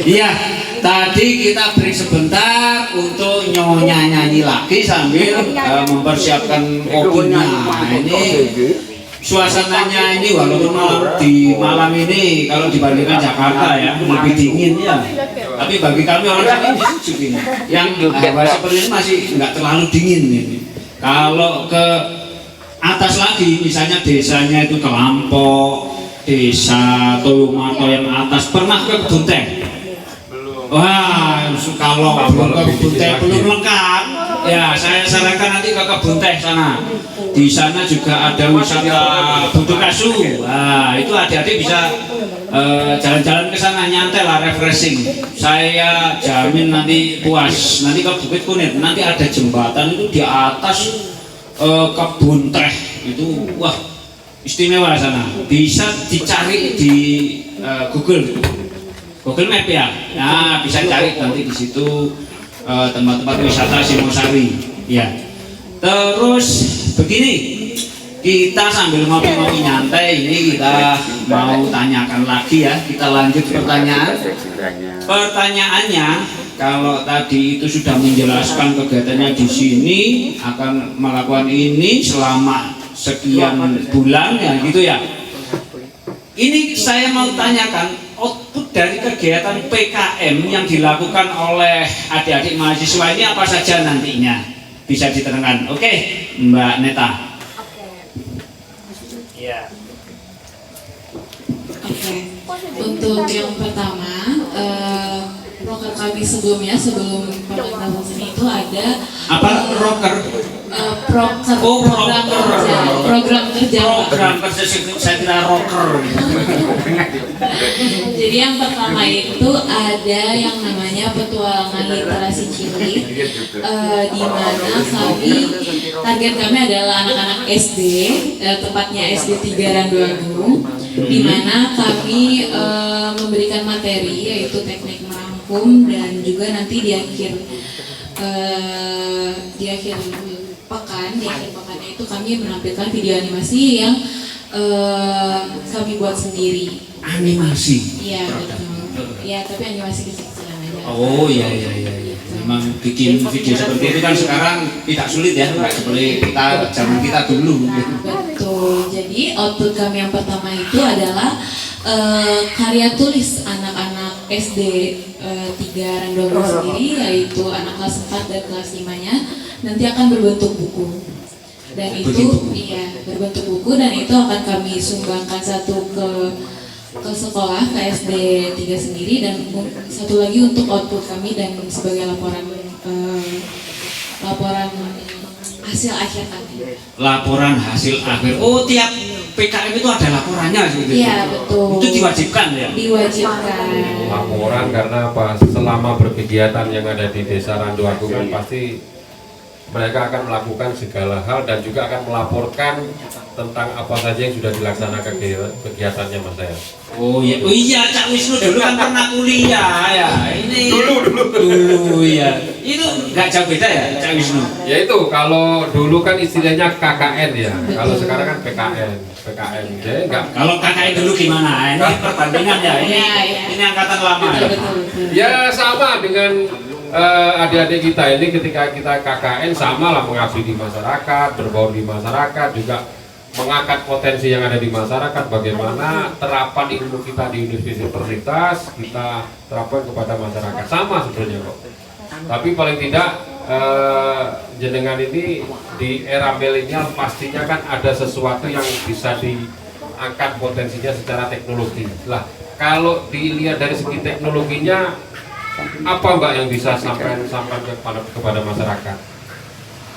Iya, tadi kita break sebentar untuk nyanyi lagi sambil mempersiapkan kopinya. Ini suasananya ini walaupun di malam ini kalau dibandingkan Jakarta ya lebih dingin ya. Tapi bagi kami orang sini sejuk ini. Yang seperti ini masih nggak terlalu dingin ini. Kalau ke atas lagi, misalnya desanya itu Kelampok, desa Toyomato yang atas, pernah ke Kebun Teh? Wah, kalau belum ke Kebun Teh belum lengkap, ya saya sarankan nanti ke Kebun Teh sana. Di sana juga ada wisata Butuh Kasu. Nah, itu adik-adik bisa jalan-jalan ke sana, nyantai lah, refreshing. Saya jamin nanti puas. Nanti ke Bukit Kunir, nanti ada jembatan itu di atas Kebun Teh itu, wah istimewa sana. Bisa dicari di Google Map ya. Nah, bisa cari nanti di situ tempat-tempat wisata Singosari. Ya. Terus begini, kita sambil ngopi-ngopi nyantai ini kita mau tanyakan lagi ya. Kita lanjut pertanyaan. Pertanyaannya, kalau tadi itu sudah menjelaskan kegiatannya di sini akan melakukan ini selama sekian bulan ya gitu ya. Ini saya mau tanyakan output dari kegiatan PKM yang dilakukan oleh adik-adik mahasiswa ini apa saja nantinya? Bisa diterangkan. Oke, Mbak Neta. Iya. Oke. Untuk yang pertama, proker kami sebelumnya sebelum pementasan seni itu ada apa rocker? Program kerja. Saya kira rocker. Jadi yang pertama itu ada yang namanya petualangan literasi cilik, di mana target kami adalah anak-anak SD, tepatnya SD 3 Randuagung, di mana kami memberikan materi yaitu teknik merangkum dan juga nanti di akhir pekannya itu kami menampilkan video animasi yang kami buat sendiri. Animasi? Iya betul. Ya tapi animasi kecil-kecilan aja. Oh iya. Memang bikin video seperti itu kan sekarang tidak sulit ya, nggak seperti zaman kita dulu. Betul. Jadi output kami yang pertama itu adalah karya tulis anak-anak SD 3 Randuagung sendiri, yaitu anak kelas 4 dan kelas 5-nya nanti akan berbentuk buku. Dan itu berbentuk buku dan itu akan kami sumbangkan satu ke sekolah ke SD 3 sendiri dan satu lagi untuk output kami dan sebagai laporan hasil akhir kami. Laporan hasil akhir. Oh, tiap PKM itu ada laporannya gitu. Iya, betul. Itu diwajibkan ya? Diwajibkan. Laporan karena apa? Selama berkegiatan yang ada di Desa Randuagung kan pasti mereka akan melakukan segala hal dan juga akan melaporkan tentang apa saja yang sudah dilaksanakan kegiatannya Mas saya. Oh iya, Cak Wisnu dulu kan pernah kuliah ya. Ini dulu ya. Itu nggak jauh beda ya, Cak Wisnu? Ya itu kalau dulu kan istilahnya KKN ya. Kalau sekarang kan PKN. Jadi enggak. Kalau KKN dulu gimana? Ini perbandingan ya. Ini angkatan lama ya. Ya sama dengan adik-adik kita ini ketika kita KKN sama lah mengabdi di masyarakat, berbaur di masyarakat, juga mengangkat potensi yang ada di masyarakat, bagaimana terapan ilmu kita di universitas kita terapkan kepada masyarakat, sama sebenarnya kok. Tapi paling tidak jenengan ini di era milenial pastinya kan ada sesuatu yang bisa diangkat potensinya secara teknologi. Lah kalau dilihat dari segi teknologinya, apa Mbak yang bisa sampaikan kepada masyarakat?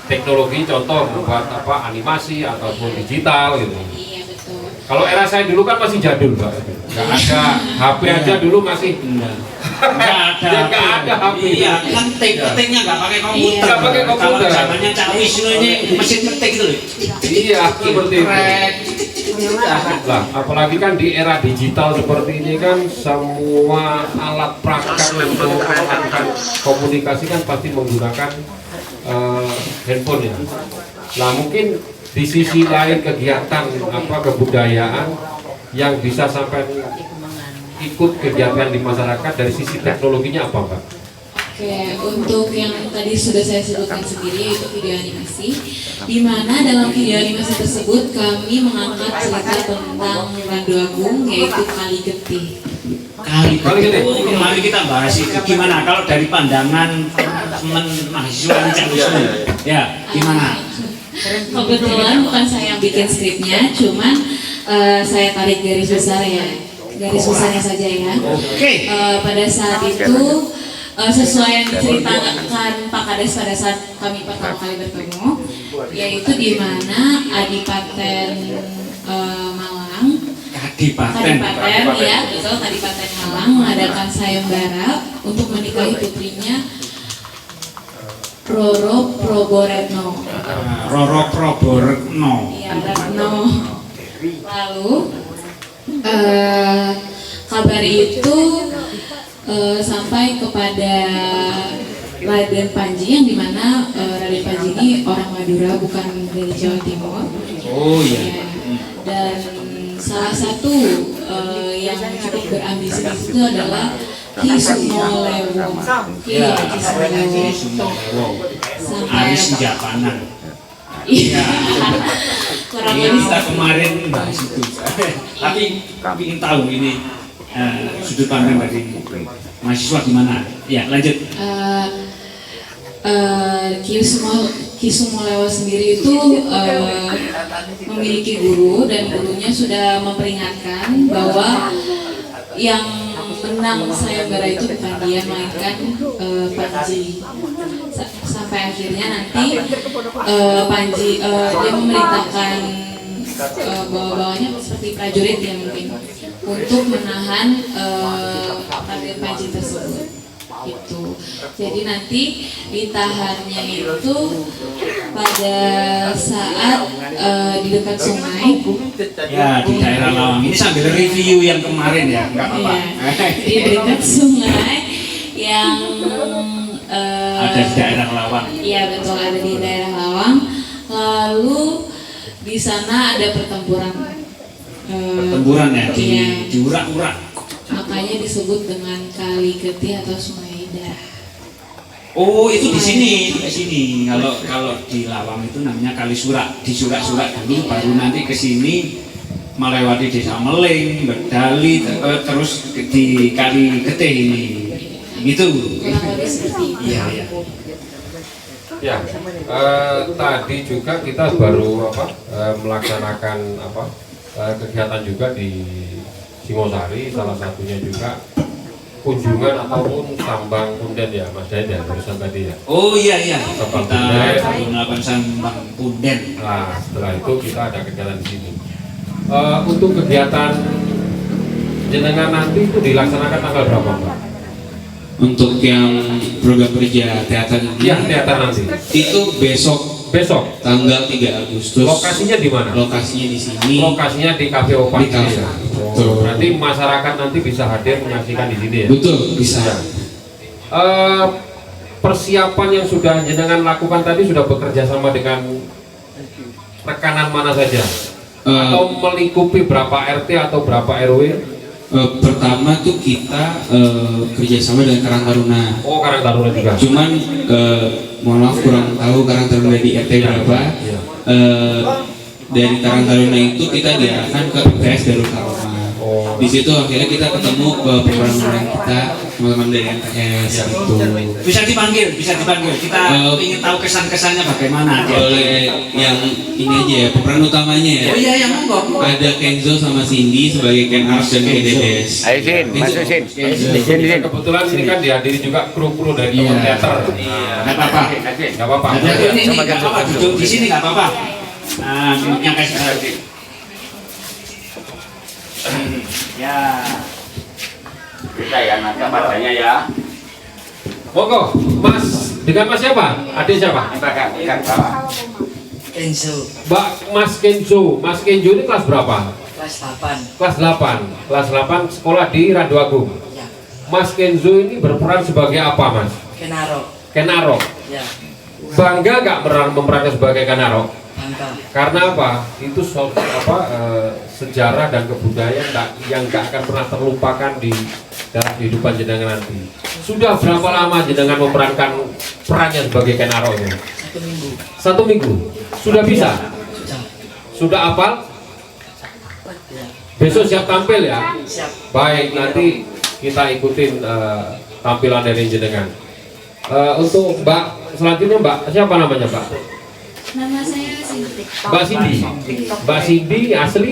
Teknologi contoh membuat apa animasi ataupun digital gitu. Iya betul. Kalau era saya dulu kan masih jadul Mbak, nggak ada HP aja dulu masih. Nggak ada HP. Iya, kan ketiknya nggak pakai komputer. Nggak pakai komputer. Kalau zamannya Cak Wisnu ini mesin ketik itu loh. Iya, seperti itu. Lah, apalagi kan di era digital seperti ini kan semua alat perangkat untuk melakukan komunikasi kan pasti menggunakan handphone ya. Nah mungkin di sisi lain kegiatan apa kebudayaan yang bisa sampai ikut kegiatan di masyarakat dari sisi teknologinya apa Mbak? Oke, untuk yang tadi sudah saya sebutkan sendiri yaitu video animasi, di mana dalam video animasi tersebut kami mengangkat cerita tentang Randu Agung yaitu Kali Getih. Kali Kali Getih. Mari kita bahas itu gimana kalau dari pandangan teman mahasiswa Canggismu. Ya, gimana? Kebetulan bukan saya yang bikin skripnya, cuman saya tarik garis besar ya, garis besarnya saja ya. Oke. Pada saat itu sesuai yang diceritakan Pak Kades pada saat kami pertama kali bertemu, yaitu di mana Adipaten Malang, Kadipaten ya betul, Kadipaten Malang mengadakan sayembara untuk menikahi putrinya Roro Proboretno. Roro Proboretno. Ya, Retno. Lalu kabar itu sampai kepada Raden Panji, yang dimana Raden Panji ini orang Madura, bukan dari Jawa Timur. Oh iya. Ya. Dan salah satu yang cukup berambisi di situ adalah Ki Sumolewo. Ya, Ki Sumolewo. Wow. Sampai Aris Japanan. Iya. Ya. Kurang Ini lebih kita kemarin bahas itu. Tapi kami ingin tahu ini sudut pandang dari mahasiswa gimana? Ya, lanjut. Ki Sumolewo sendiri itu memiliki guru, dan gurunya sudah memperingatkan bahwa yang menang sayembara itu bukan dia, melainkan Panji. Sampai akhirnya nanti Panji dia memerintahkan bawah-bawahnya seperti prajurit ya mungkin untuk menahan Raden Panji tersebut. Itu. Jadi nanti ditahannya itu pada saat di dekat sungai. Ya, di daerah Lawang. Ini sambil review yang kemarin ya, nggak apa-apa. Iya, di dekat sungai yang Ada di daerah Lawang. Iya betul, ada di daerah Lawang. Lalu di sana ada pertempuran. Pertempuran ya di Iya. urak-urak. Makanya disebut dengan Kali Getih atau Sungai Darah. Oh, itu di sini. Kalau di Lawang itu namanya Kali Surak. Di Surak-Surak dulu, baru nanti ke sini melewati Desa Meling, Berdali, terus di Kali Getih ini. Gitu. Kurang lebih seperti itu. Iya. Ya, tadi juga kita baru melaksanakan kegiatan juga di Singosari, salah satunya juga kunjungan ataupun tambang punden ya Mas Dayan ya, barusan tadi ya. Oh iya. Tambang Kita punden. melakukan sambang punden. Nah, setelah itu kita ada kegiatan di sini. Untuk kegiatan jenengan nanti itu dilaksanakan tanggal berapa Pak? Untuk yang program kerja teater ini Iya, teater nanti. itu besok Besok. tanggal 3 Agustus. Lokasinya di mana? Lokasinya di sini. Lokasinya di Cafe Opansi Di Cafe. ya. Betul. Berarti masyarakat nanti bisa hadir menyaksikan di sini ya. Betul, bisa. Ya. Persiapan yang sudah jenengan lakukan tadi sudah bekerja sama dengan rekanan mana saja? Atau melingkupi berapa RT atau berapa RW? Pertama tuh kita kerjasama dengan Karang Taruna. Oh, Karang Taruna juga. Cuman mohon maaf kurang tahu Karang Taruna di RT berapa. Iya. Dari Karang Taruna itu kita diarahkan ke PPS Darul Karomah. Oh. Di situ akhirnya kita ketemu pemeran kita, teman-teman dari MTS itu. Bisa dipanggil. Kita ingin tahu kesan-kesannya bagaimana. Oleh yang ini aja ya, pemeran utamanya ya. Oh iya, yang monggo. Ada Kenzo sama Cindy sebagai Ken Arf dan Kededes. Ayo Sin, masuk Sin. Sin. Kebetulan ini kan dihadiri juga kru-kru dari Iya. teman teater. Nggak apa-apa. Nggak apa-apa. Ini nggak apa-apa. Duduk di sini nggak apa-apa. Nah, duduknya kasih lagi. Ya. Kita ya, nanti matanya ya. Monggo, Mas, dengan Mas siapa? Adik siapa? Ikan bawah. Kenzo Mbak Mas Kenzo. Mas Kenzo ini kelas berapa? kelas 8 Kelas 8. Kelas 8 sekolah di Randu Agung. ya, Mas Kenzo ini berperan sebagai apa, Mas? Kenaro Kenaro. ya, Bangga nggak memerankan sebagai Kenaro? Angka. Karena apa? Itu sejarah dan kebudayaan yang nggak akan pernah terlupakan di dalam kehidupan jenengan nanti. Sudah berapa lama jenengan memerankan perannya sebagai Ken Arok ini? 1 minggu. 1 minggu. Sudah bisa? Sudah. Sudah hafal? Ya. Besok siap tampil ya? Siap. Baik, nanti kita ikutin tampilan dari jenengan. Untuk Mbak selanjutnya, Mbak siapa namanya, Mbak? Nama saya Cindy. Mbak Cindy. Mbak Cindy asli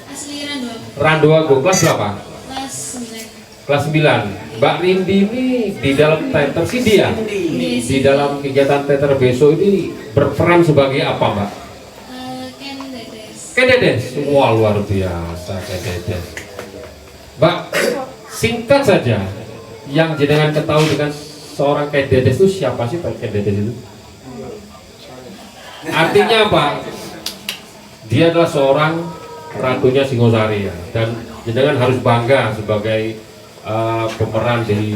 Asli Randoa. Randoago, kelas berapa? Kelas 9. Kelas 9. Mbak Rindi ini di dalam teater Cindy ya? Di dalam kegiatan teater besok ini berperan sebagai apa, Mbak? Ken Dedes. Ken Dedes. Wah, luar biasa Ken Dedes. Mbak, singkat saja, yang jenengan ketahui dengan seorang Ken Dedes itu siapa sih Pak Ken Dedes itu? Artinya apa? Dia adalah seorang ratunya Singosari ya, dan jenengan harus bangga sebagai pemeran di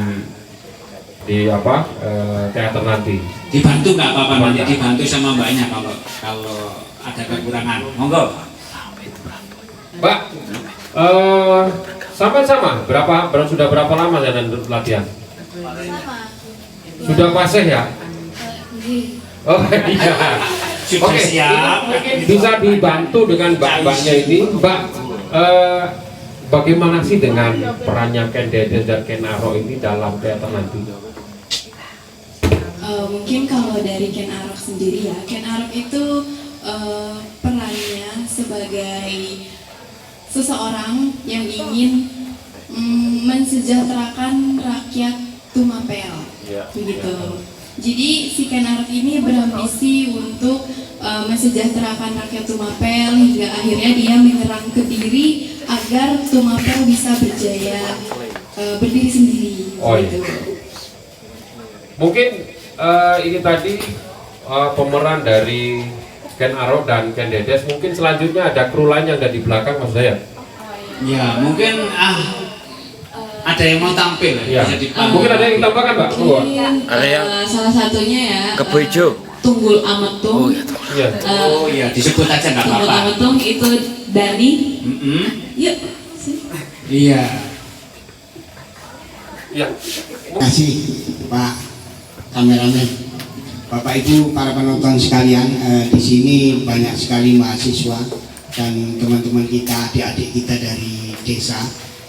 teater nanti. Dibantu nggak apa-apa, nanti dibantu sama mbaknya kalau ada kekurangan. Monggo. Mbak, sama-sama sudah berapa lama dan latihan? Sama. Sudah fase ya? Oh iya. Sudah Oke, siap. mungkin bisa dibantu dengan mbak-mbaknya ini. Mbak, bagaimana sih dengan perannya Ken Dedes dan Ken Arok ini dalam teater nanti? Mungkin kalau dari Ken Arok sendiri ya, Ken Arok itu perannya sebagai seseorang yang ingin mensejahterakan rakyat Tumapel, begitu. Jadi si Ken Arok ini berambisi untuk mensejahterakan rakyat Tumapel hingga akhirnya dia menyerang Kediri agar Tumapel bisa berjaya berdiri sendiri. Oh, iya. Gitu. Mungkin ini tadi pemeran dari Ken Arok dan Ken Dedes. Mungkin selanjutnya ada kru lain yang ada di belakang, Mas Daya. Ya, mungkin ada yang mau tampil Ya. bisa dipanggil. Mungkin ada yang ditambahkan, Mbak? Mungkin Ada yang salah satunya ya Kebo Ijo. Tunggul Ametung. Iya. Oh iya, disebut aja nggak Tunggul apa-apa. Ametung itu Dani. Mm-mm. Yuk. sini. Iya. Iya. Terima kasih Pak kameramen, Bapak Ibu para penonton sekalian. Di sini banyak sekali mahasiswa dan teman-teman kita, adik-adik kita dari desa,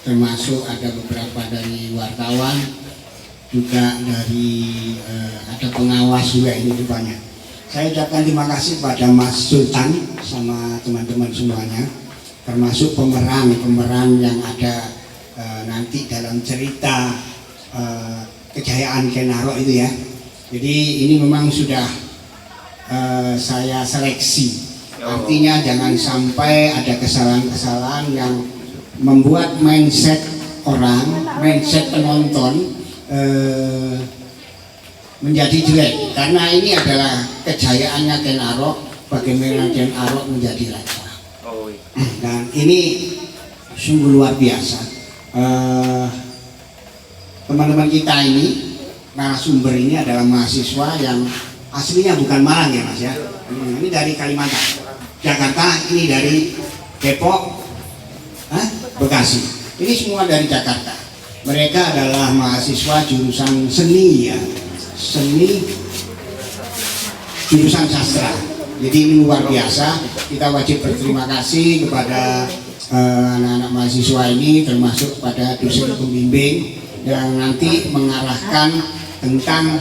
termasuk ada beberapa dari wartawan, juga dari ada pengawas juga, ini banyak. Saya ucapkan terima kasih pada Mas Sultan sama teman-teman semuanya, termasuk pemeran yang ada nanti dalam cerita kejayaan Ken Arok itu ya. Jadi ini memang sudah saya seleksi. Artinya jangan sampai ada kesalahan-kesalahan yang membuat mindset orang, mindset penonton menjadi jelek. Karena ini adalah kejayaannya Ken Arok, bagaimana Ken Arok menjadi raja. Dan ini sungguh luar biasa. Teman-teman kita ini, narasumber ini adalah mahasiswa yang aslinya bukan Malang ya Mas ya. Ini dari Kalimantan, Jakarta, ini dari Depok, Bekasi. Ini semua dari Jakarta. Mereka adalah mahasiswa jurusan seni ya, seni jurusan sastra. Jadi ini luar biasa. Kita wajib berterima kasih kepada anak-anak mahasiswa ini, termasuk kepada dosen pembimbing yang nanti mengarahkan tentang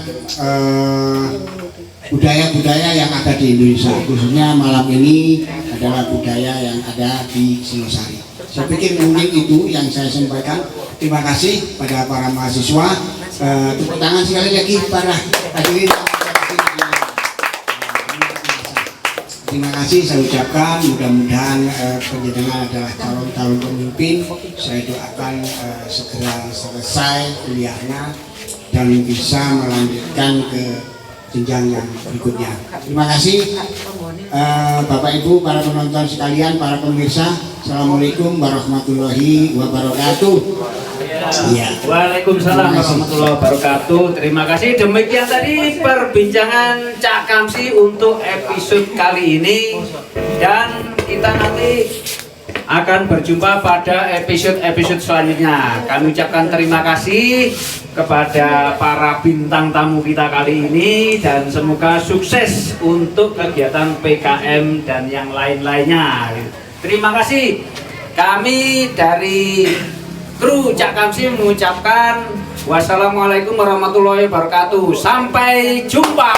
budaya-budaya yang ada di Indonesia, khususnya malam ini adalah budaya yang ada di Singosari. Saya pikir mungkin itu yang saya sampaikan. Terima kasih pada para mahasiswa. Tepuk tangan sekali lagi para hadirin. Terima kasih saya ucapkan, mudah-mudahan penjenengan adalah calon-calon pemimpin. Saya doakan segera selesai kuliahnya dan bisa melanjutkan ke jenjang yang berikutnya. Terima kasih Bapak Ibu, para penonton sekalian, para pemirsa. Assalamualaikum warahmatullahi wabarakatuh. Iya. Waalaikumsalam warahmatullahi wabarakatuh. Terima kasih. Demikian tadi perbincangan Cak Kamsi untuk episode kali ini, dan kita nanti akan berjumpa pada episode-episode selanjutnya. Kami ucapkan terima kasih kepada para bintang tamu kita kali ini, dan semoga sukses untuk kegiatan PKM dan yang lain-lainnya. Terima kasih. Kami dari kru Cak Kamsi mengucapkan wassalamualaikum warahmatullahi wabarakatuh. Sampai jumpa.